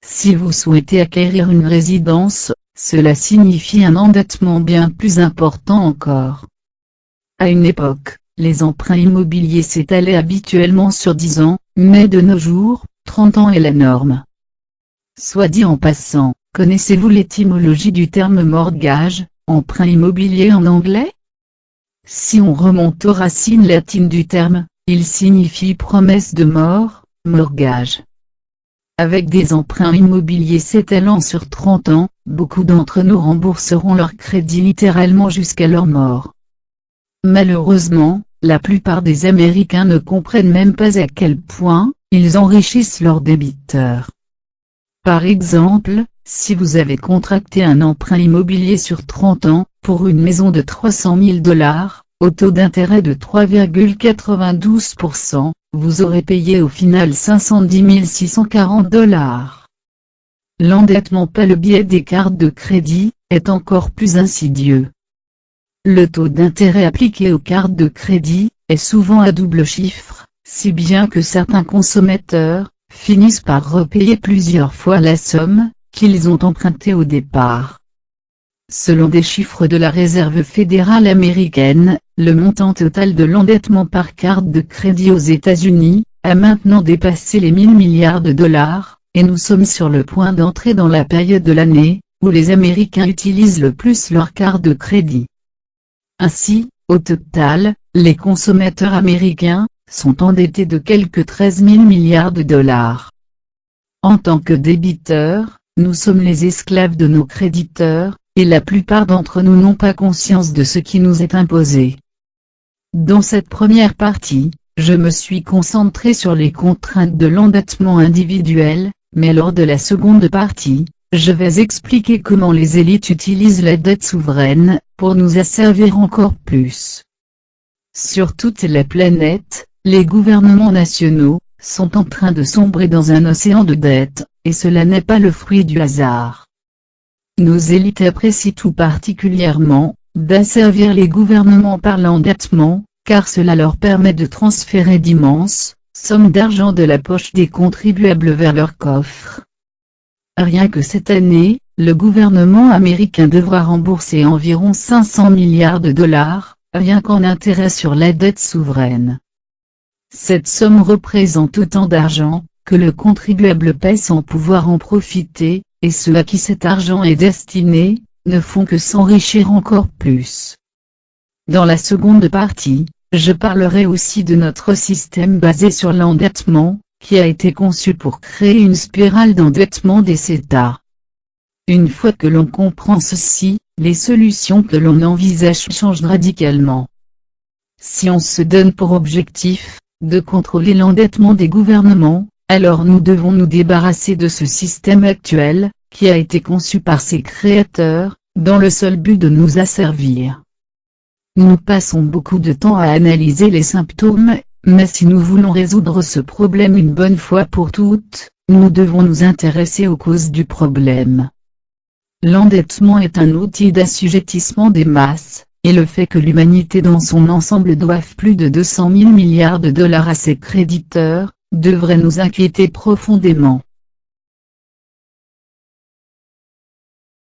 Si vous souhaitez acquérir une résidence, cela signifie un endettement bien plus important encore. À une époque, les emprunts immobiliers s'étalaient habituellement sur 10 ans, mais de nos jours, 30 ans est la norme. Soit dit en passant, connaissez-vous l'étymologie du terme mortgage, emprunt immobilier en anglais? Si on remonte aux racines latines du terme, il signifie promesse de mort, mortgage. Avec des emprunts immobiliers s'étalant sur 30 ans, beaucoup d'entre nous rembourseront leur crédit littéralement jusqu'à leur mort. Malheureusement, la plupart des Américains ne comprennent même pas à quel point ils enrichissent leurs débiteurs. Par exemple, si vous avez contracté un emprunt immobilier sur 30 ans, pour une maison de 300 000 $, au taux d'intérêt de 3,92%, vous aurez payé au final 510 640 $. L'endettement par le biais des cartes de crédit est encore plus insidieux. Le taux d'intérêt appliqué aux cartes de crédit est souvent à double chiffre, si bien que certains consommateurs finissent par repayer plusieurs fois la somme qu'ils ont empruntée au départ. Selon des chiffres de la Réserve fédérale américaine, le montant total de l'endettement par carte de crédit aux États-Unis a maintenant dépassé les 1000 milliards de $, et nous sommes sur le point d'entrer dans la période de l'année où les Américains utilisent le plus leurs cartes de crédit. Ainsi, au total, les consommateurs américains sont endettés de quelque 13 000 milliards de $. En tant que débiteurs, nous sommes les esclaves de nos créditeurs, et la plupart d'entre nous n'ont pas conscience de ce qui nous est imposé. Dans cette première partie, je me suis concentré sur les contraintes de l'endettement individuel, mais lors de la seconde partie, je vais expliquer comment les élites utilisent la dette souveraine pour nous asservir encore plus. Sur toute la planète, les gouvernements nationaux sont en train de sombrer dans un océan de dettes, et cela n'est pas le fruit du hasard. Nos élites apprécient tout particulièrement d'asservir les gouvernements par l'endettement, car cela leur permet de transférer d'immenses sommes d'argent de la poche des contribuables vers leur coffre. Rien que cette année, le gouvernement américain devra rembourser environ 500 milliards de $, rien qu'en intérêt sur la dette souveraine. Cette somme représente autant d'argent que le contribuable paie sans pouvoir en profiter, et ceux à qui cet argent est destiné ne font que s'enrichir encore plus. Dans la seconde partie, je parlerai aussi de notre système basé sur l'endettement, qui a été conçu pour créer une spirale d'endettement des États. Une fois que l'on comprend ceci, les solutions que l'on envisage changent radicalement. Si on se donne pour objectif de contrôler l'endettement des gouvernements, alors nous devons nous débarrasser de ce système actuel, qui a été conçu par ses créateurs, dans le seul but de nous asservir. Nous passons beaucoup de temps à analyser les symptômes, mais si nous voulons résoudre ce problème une bonne fois pour toutes, nous devons nous intéresser aux causes du problème. L'endettement est un outil d'assujettissement des masses, et le fait que l'humanité dans son ensemble doive plus de 200 000 milliards de $ à ses créditeurs, devrait nous inquiéter profondément.